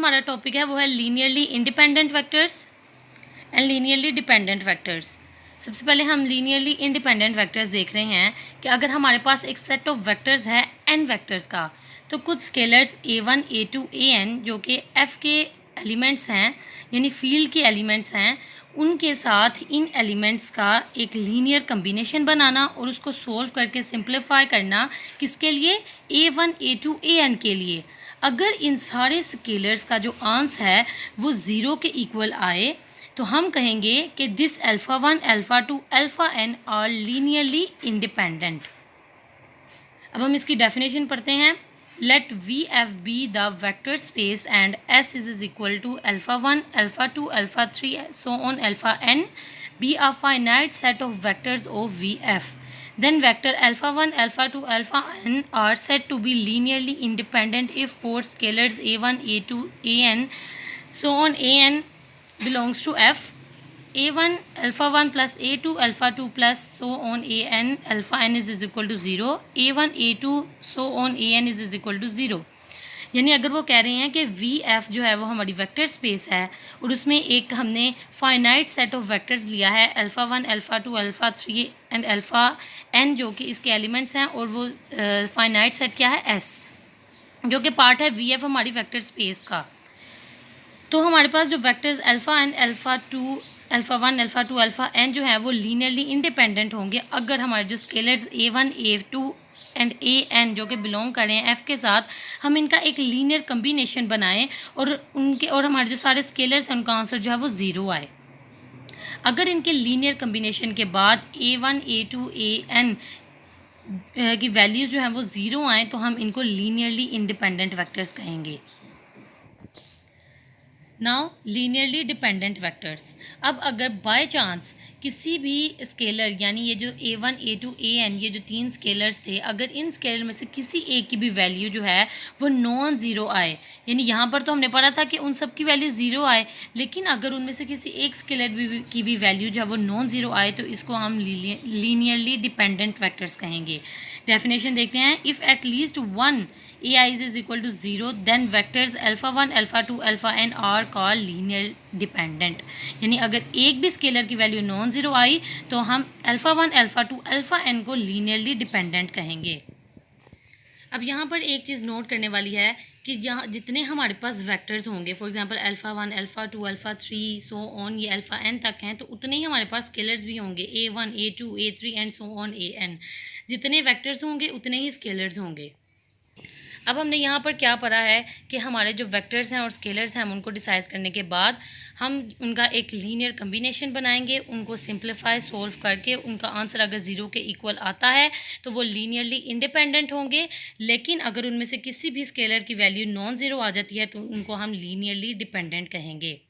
हमारा टॉपिक है वो है linearly independent vectors and linearly dependent vectors. सबसे पहले हम लीनियरली इंडिपेंडेंट वेक्टर्स देख रहे हैं कि अगर हमारे पास एक सेट ऑफ वेक्टर्स है n वेक्टर्स का, तो कुछ स्केलर्स a1 a2 an जो कि f के एलिमेंट्स हैं यानी फील्ड के एलिमेंट्स हैं, उनके साथ इन एलिमेंट्स का एक लीनियर कम्बिनेशन बनाना और उसको सोल्व करके सिंप्लीफाई करना, किसके लिए? a1 a2 an के लिए। अगर इन सारे स्केलर्स का जो आंसर है वो ज़ीरो के इक्वल आए तो हम कहेंगे कि this alpha 1 alpha 2 alpha n are linearly independent. अब हम इसकी डेफिनेशन पढ़ते हैं। Let V F be the vector space and S is equal to alpha 1 alpha 2 alpha 3 so on alpha n be a finite set of vectors of V F. Then vector alpha 1, alpha 2, alpha n are said to be linearly independent if four scalars a1, a2, an, so on an belongs to f. a1 alpha 1 plus a2 alpha 2 plus so on an alpha n is equal to 0. a1 a2 so on an is equal to 0. यानी अगर वो कह रहे हैं कि V F जो है वो हमारी वेक्टर स्पेस है और उसमें एक हमने फाइनाइट सेट ऑफ वेक्टर्स लिया है alpha 1 alpha 2 alpha 3 and alpha n जो कि इसके एलिमेंट्स हैं, और वो फाइनाइट सेट क्या है? एस, जो कि पार्ट है वी एफ हमारी वेक्टर स्पेस का। तो हमारे पास जो vectors alpha and alpha 2 alpha 1 alpha 2 alpha n जो है वो लीनियरली इंडिपेंडेंट होंगे अगर हमारे जो scalars a1 a2 and an जो कि बिलोंग करें f के साथ, हम इनका एक लीनियर कम्बिनेशन बनाएं और हमारे जो सारे स्केलर्स हैं उनका आंसर जो है वो ज़ीरो आए। अगर इनके लीनियर कम्बिनेशन के बाद a1 a2 an की वैल्यूज़ जो हैं वो ज़ीरो आएँ तो हम इनको लीनियरली इंडिपेंडेंट वेक्टर्स कहेंगे। Now linearly dependent vectors. अब अगर बाय चांस किसी भी स्केलर यानी ये जो a1 a2 an ये जो तीन स्केलर्स थे, अगर इन स्केलर में से किसी एक की भी वैल्यू जो है वो नॉन ज़ीरो आए, यानी यहाँ पर तो हमने पढ़ा था कि उन सब की वैल्यू ज़ीरो आए, लेकिन अगर उनमें से किसी एक स्केलर की भी वैल्यू जो है वो नॉन ज़ीरो आए तो इसको हम लीनियरली डिपेंडेंट वेक्टर्स कहेंगे। डेफिनेशन देखते हैं। If at least one ai is equal to 0 then vectors alpha 1 alpha 2 alpha n are called linear dependent। यानी अगर एक भी स्केलर की वैल्यू नॉन ज़ीरो आई तो हम अल्फ़ा 1 अल्फ़ा 2 अल्फ़ा n को लीनियरली डिपेंडेंट कहेंगे। अब यहाँ पर एक चीज़ नोट करने वाली है कि जहाँ जितने हमारे पास वेक्टर्स होंगे, for example alpha 1 alpha 2 alpha 3 so on ये अल्फ़ा n तक हैं, तो उतने ही हमारे पास स्केलर्स भी होंगे a1 a2 a3 and so on an। जितने वेक्टर्स होंगे उतने ही स्केलर्स होंगे। अब हमने यहाँ पर क्या पढ़ा है कि हमारे जो वेक्टर्स हैं और स्केलर्स हैं हम उनको डिसाइड करने के बाद हम उनका एक लीनियर कम्बिनेशन बनाएंगे, उनको सिंप्लीफाई सोल्व करके उनका आंसर अगर ज़ीरो के इक्वल आता है तो वो लीनियरली इंडिपेंडेंट होंगे, लेकिन अगर उनमें से किसी भी स्केलर की वैल्यू नॉन ज़ीरो आ जाती है तो उनको हम लीनियरली डिपेंडेंट कहेंगे।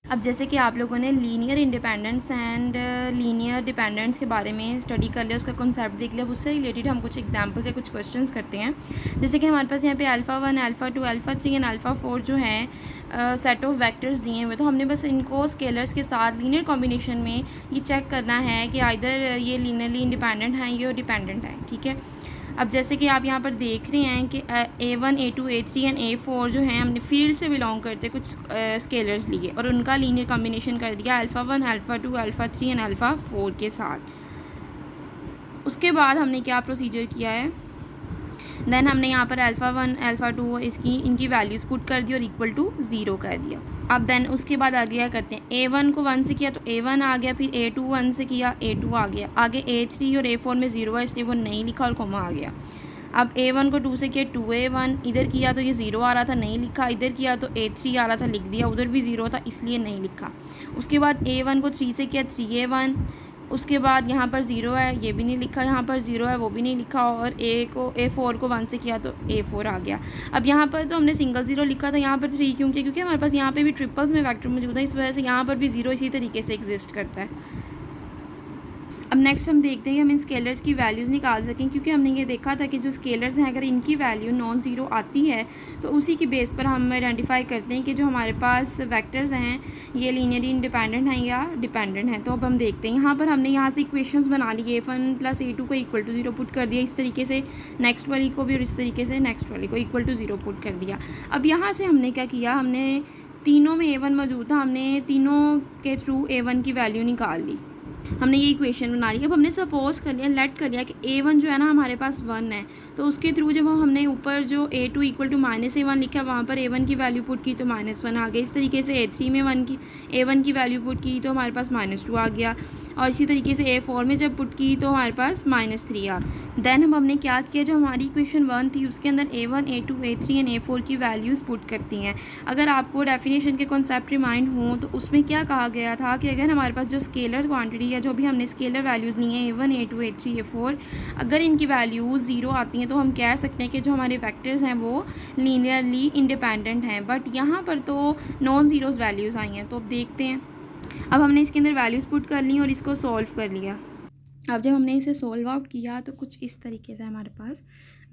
अब जैसे कि आप लोगों ने linear independence and linear dependence के बारे में स्टडी कर लिया, उसका कॉन्सेप्ट देख लिया, उससे रिलेटेड हम कुछ एग्जांपल से कुछ क्वेश्चंस करते हैं। जैसे कि हमारे पास यहाँ पे alpha 1 alpha 2 alpha 3 and alpha 4 जो हैं सेट ऑफ वेक्टर्स दिए हुए, तो हमने बस इनको स्केलर्स के साथ लीनियर कॉम्बिनेशन में ये चेक करना है कि आइदर ये लीनियरली इंडिपेंडेंट हैं ये डिपेंडेंट है। ठीक है। अब जैसे कि आप यहाँ पर देख रहे हैं कि a1 a2 a3 and a4 जो हैं हमने फील्ड से बिलोंग करते कुछ स्केलर्स लिए और उनका लीनियर कॉम्बिनेशन कर दिया alpha 1 alpha 2 alpha 3 and alpha 4 के साथ। उसके बाद हमने क्या प्रोसीजर किया है, देन हमने यहाँ पर अल्फ़ा 1 अल्फ़ा 2 इनकी वैल्यूज़ पुट कर दी और इक्वल टू 0 कर दिया। अब देन उसके बाद आगे क्या करते हैं, a1 को 1 से किया तो a1 आ गया, फिर a2 1 से किया a2 आ गया, आगे a3 और a4 में 0 है इसलिए वो नहीं लिखा और कोमा आ गया। अब a1 को 2 से किया 2a1, इधर किया तो ये 0 आ रहा था नहीं लिखा, इधर किया तो a3 आ रहा था लिख दिया, उधर भी 0 था इसलिए नहीं लिखा। उसके बाद a1 को 3 से किया 3a1, उसके बाद यहाँ पर 0 है ये भी नहीं लिखा, यहाँ पर 0 है वो भी नहीं लिखा, और a4 को 1 से किया तो a4 आ गया। अब यहाँ पर तो हमने सिंगल 0 लिखा था, यहाँ पर 3 क्योंकि हमारे पास यहाँ पे भी ट्रिपल्स में वेक्टर मौजूद है, इस वजह से यहाँ पर भी 0 इसी तरीके से एग्जिस्ट करता है। अब नेक्स्ट हम देखते हैं कि हम इन स्केलर्स की वैल्यूज़ निकाल सकें, क्योंकि हमने ये देखा था कि जो स्केलर्स हैं अगर इनकी वैल्यू नॉन ज़ीरो आती है तो उसी की बेस पर हम आइडेंटिफाई करते हैं कि जो हमारे पास वेक्टर्स हैं ये लीनियरली इंडिपेंडेंट हैं या डिपेंडेंट हैं। तो अब हम देखते हैं, यहाँ पर हमने यहाँ से इक्वेशंस बना लिए, a1 + a2 को इक्वल टू 0 पुट कर दिया, इस तरीके से नेक्स्ट वाली को भी और इस तरीके से नेक्स्ट वाली को इक्वल टू 0 पुट कर दिया। अब यहाँ से हमने क्या किया, हमने तीनों में a1 मौजूद था, हमने तीनों के थ्रू a1 की वैल्यू निकाल ली, हमने ये इक्वेशन बना ली। अब हमने सपोज कर लिया, लेट कर लिया कि a1 जो है ना हमारे पास 1 है, तो उसके थ्रू जब हमने ऊपर जो a2 इक्वल टू -a1 लिखा वहाँ पर a1 की वैल्यू पुट की तो -1 आ गई। इस तरीके से a3 में a1 की वैल्यू पुट की तो हमारे पास -2 आ गया, और इसी तरीके से a4 में जब पुट की तो हमारे पास -3 आ। देन अब हमने क्या किया, जो हमारी इक्वेशन 1 थी उसके अंदर a1, a2, a3 and a4 की वैल्यूज़ पुट करती हैं। अगर आपको डेफिनेशन के कॉन्सेप्ट रिमाइंड हों तो उसमें क्या कहा गया था कि अगर हमारे पास जो स्केलर क्वांटिटी या जो भी हमने स्केलर वैल्यूज़ ली हैं a1, a2, a3, a4, अगर इनकी वैल्यूज़ 0 आती हैं तो हम कह सकते हैं कि जो हमारे वेक्टर्स हैं वो लीनियरली इंडिपेंडेंट हैं। बट यहाँ पर तो नॉन ज़ीरोज़ वैल्यूज़ आई हैं, तो अब देखते हैं। अब हमने इसके अंदर वैल्यूज़ पुट कर ली और इसको सॉल्व कर लिया। अब जब हमने इसे सॉल्व आउट किया तो कुछ इस तरीके से हमारे पास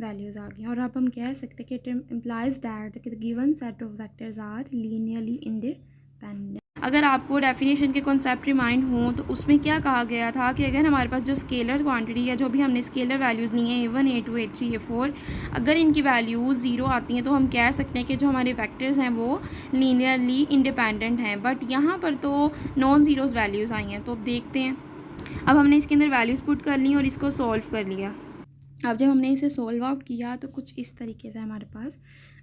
वैल्यूज़ आ गई, और अब हम कह सकते हैं कि it implies that the given set of vectors are linearly independent. अगर आपको डेफिनेशन के कॉन्सेप्ट रिमाइंड हों तो उसमें क्या कहा गया था कि अगर हमारे पास जो स्केलर क्वांटिटी या जो भी हमने स्केलर वैल्यूज़ ली हैं a1, a2, a3, a4, अगर इनकी वैल्यूज़ 0 आती हैं तो हम कह सकते हैं कि जो हमारे वेक्टर्स हैं वो लीनियरली इंडिपेंडेंट हैं। बट यहाँ पर तो नॉन ज़ीरोज़ वैल्यूज़ आई हैं, तो अब देखते हैं। अब हमने इसके अंदर वैल्यूज़ पुट कर ली और इसको सॉल्व कर लिया। अब जब हमने इसे सॉल्व आउट किया तो कुछ इस तरीके से हमारे पास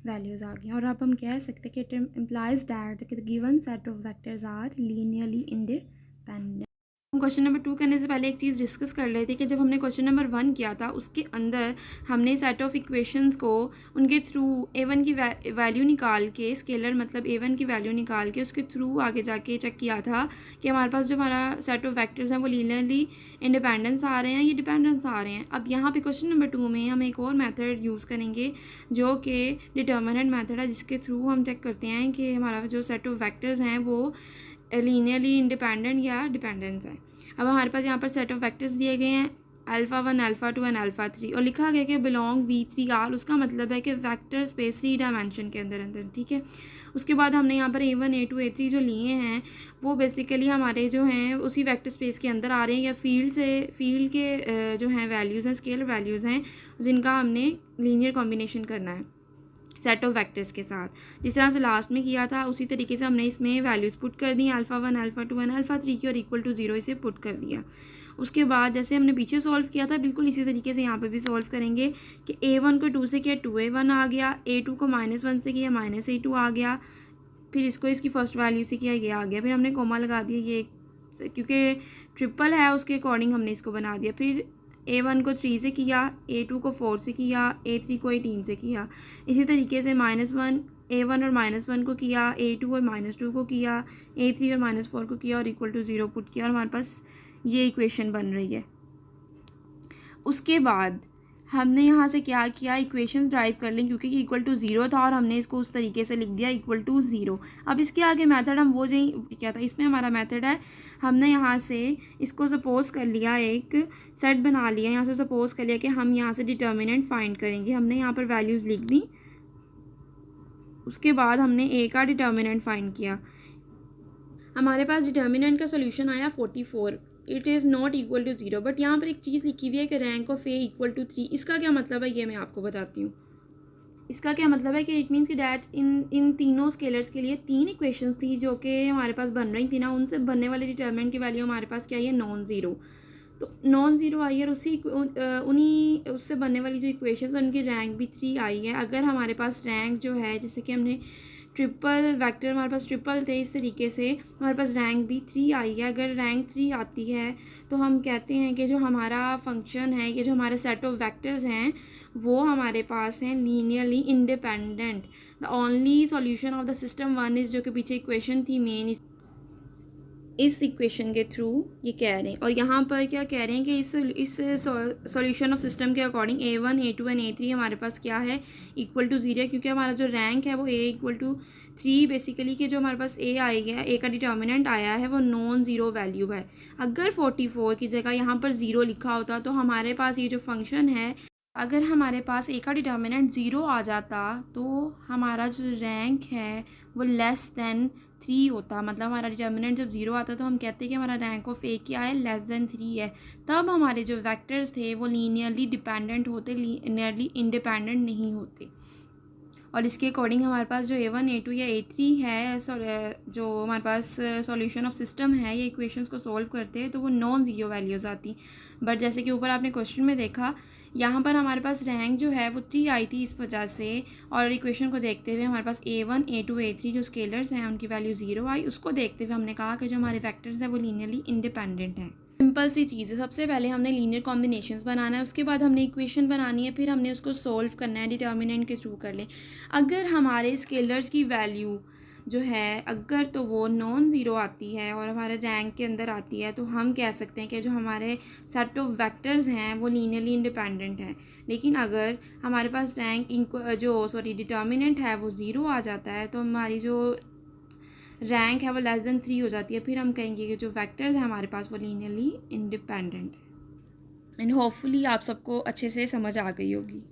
वैल्यूज़ आ गई, और अब हम कह सकते हैं कि it implies that the given set of vectors are linearly independent. हम क्वेश्चन नंबर 2 करने से पहले एक चीज़ डिस्कस कर रहे थे कि जब हमने क्वेश्चन नंबर 1 किया था उसके अंदर हमने सेट ऑफ इक्वेशंस को उनके थ्रू a1 की वैल्यू निकाल के, स्केलर मतलब a1 की वैल्यू निकाल के उसके थ्रू आगे जाके चेक किया था कि हमारे पास जो हमारा सेट ऑफ वेक्टर्स हैं वो लीनियरली इंडिपेंडेंस आ रहे हैं या डिपेंडेंस आ रहे हैं। अब यहाँ पे क्वेश्चन नंबर 2 में हम एक और मेथड यूज़ करेंगे जो कि डिटर्मिनेंट मेथड है, जिसके थ्रू हम चेक करते हैं कि हमारा जो सेट ऑफ वेक्टर्स हैं वो लीनियरली इंडिपेंडेंट या डिपेंडेंस है। अब हमारे पास यहाँ पर सेट ऑफ वेक्टर्स दिए गए हैं α1, α2 एंड α3, और लिखा गया कि बिलोंग V3R, उसका मतलब है कि वेक्टर स्पेस 3 डायमेंशन के अंदर, ठीक है। उसके बाद हमने यहाँ पर a1, a2, a3 जो लिए हैं वो बेसिकली हमारे जो हैं उसी वेक्टर स्पेस के अंदर आ रहे हैं, या फील्ड के जो हैं वैल्यूज़ हैं, स्केलर वैल्यूज़ हैं, जिनका हमने लीनियर कॉम्बिनेशन करना है सेट ऑफ वेक्टर्स के साथ। जिस तरह से लास्ट में किया था उसी तरीके से हमने इसमें वैल्यूज़ पुट कर दी, α1, α2 एंड α3 की, और इक्वल टू 0 इसे पुट कर दिया। उसके बाद जैसे हमने पीछे सॉल्व किया था बिल्कुल इसी तरीके से यहाँ पे भी सॉल्व करेंगे कि a1 को 2 से किया 2a1 आ गया, a2 को -1 से किया -a2 आ गया, फिर इसको इसकी फर्स्ट वैल्यू से किया ये आ गया, फिर हमने कोमा लगा दिया, ये क्योंकि ट्रिपल है उसके अकॉर्डिंग हमने इसको बना दिया। फिर a1 को 3 से किया, a2 को 4 से किया, a3 को 18 से किया। इसी तरीके से -1 a1 और -1 को किया, a2 और -2 को किया, a3 और -4 को किया, और इक्वल टू 0 पुट किया, और हमारे पास ये इक्वेशन बन रही है। उसके बाद हमने यहाँ से क्या किया, इक्वेशन ड्राइव कर लें, क्योंकि इक्वल टू 0 था और हमने इसको उस तरीके से लिख दिया इक्वल टू 0। अब इसके आगे मेथड हम वो जो क्या था, इसमें हमारा मेथड है, हमने यहाँ से इसको सपोज कर लिया, एक सेट बना लिया, यहाँ से सपोज कर लिया कि हम यहाँ से डिटर्मिनेंट फाइंड करेंगे। हमने यहाँ पर वैल्यूज़ लिख दी, उसके बाद हमने ए का डिटर्मिनेंट फाइंड किया, हमारे पास डिटर्मिनेंट का सोल्यूशन आया 44, it is not equal to 0। But यहाँ पर एक चीज़ लिखी हुई है कि rank of A equal to 3। इसका क्या मतलब है ये मैं आपको बताती हूँ। इसका क्या मतलब है कि इट मीन्स कि डैट इन तीनों स्केलर्स के लिए 3 इक्वेशंस थी जो कि हमारे पास बन रही थी ना, उनसे बनने वाले डिटर्मिनेंट की वैल्यू हमारे पास क्या है, नॉन ज़ीरो। तो नॉन ज़ीरो आई है, और उन्हीं उससे बनने वाली जो इक्वेशंस उनकी रैंक भी 3 आई है। अगर हमारे पास रैंक जो है, जैसे कि हमने ट्रिपल वेक्टर हमारे पास ट्रिपल थे, इस तरीके से हमारे पास रैंक भी 3 आई है। अगर रैंक 3 आती है तो हम कहते हैं कि जो हमारा फंक्शन है, कि जो हमारे सेट ऑफ वेक्टर्स हैं वो हमारे पास हैं linearly independent. The only solution of the system 1 is, जो कि पीछे इक्वेशन थी मेन, इस इक्वेशन के थ्रू ये कह रहे हैं। और यहाँ पर क्या कह रहे हैं कि इस सॉल्यूशन ऑफ सिस्टम के according A1 A2 and A3 हमारे पास क्या है, इक्वल टू 0 है, क्योंकि हमारा जो रैंक है वो A इक्वल टू 3 बेसिकली कि जो हमारे पास A आई गया, A का डिटर्मिनेंट आया है वो नॉन ज़ीरो वैल्यू है। अगर 44 की जगह यहाँ पर 0 लिखा होता तो हमारे पास ये जो फंक्शन है, अगर हमारे पास A का डिटर्मिनेंट 0 आ जाता तो हमारा जो रैंक है वो लेस दैन 3 होता। मतलब हमारा डिटर्मिनेंट जब 0 आता तो हम कहते हैं कि हमारा रैंक ऑफ A क्या है, लेस दैन 3 है। तब हमारे जो वेक्टर्स थे वो लीनियरली डिपेंडेंट होते, लीनियरली इंडिपेंडेंट नहीं होते। और इसके अकॉर्डिंग हमारे पास जो A1 A2 या A3 है, जो हमारे पास सॉल्यूशन ऑफ सिस्टम है, ये इक्वेशंस को सॉल्व करते हैं तो वो नॉन ज़ीरो वैल्यूज़ आती। बट जैसे कि ऊपर आपने क्वेश्चन में देखा, यहाँ पर हमारे पास रैंक जो है वो 3 आई थी इस वजह से। और इक्वेशन को देखते हुए हमारे पास A1 A2 A3 जो स्केलर्स हैं उनकी वैल्यू 0 आई। उसको देखते हुए हमने कहा कि जो हमारे फैक्टर्स हैं वो लीनियरली इंडिपेंडेंट हैं। सिंपल सी चीज़ है, सबसे पहले हमने लीनियर कॉम्बिनेशंस बनाना है, उसके बाद हमने इक्वेशन बनानी है, फिर हमने उसको सोल्व करना है, डिटर्मिनेंट के थ्रू कर लें। अगर हमारे स्केलर्स की वैल्यू जो है अगर तो वो नॉन ज़ीरो आती है और हमारे रैंक के अंदर आती है तो हम कह सकते हैं कि जो हमारे सेट ऑफ वेक्टर्स हैं वो लीनियरली इंडिपेंडेंट हैं। लेकिन अगर हमारे पास रैंक डिटर्मिनेंट है वो 0 आ जाता है तो हमारी जो रैंक है वो लेस दैन 3 हो जाती है। फिर हम कहेंगे कि जो वेक्टर्स हैं हमारे पास वो लीनियरली इंडिपेंडेंट है। एंड होपफुली आप सबको अच्छे से समझ आ गई होगी।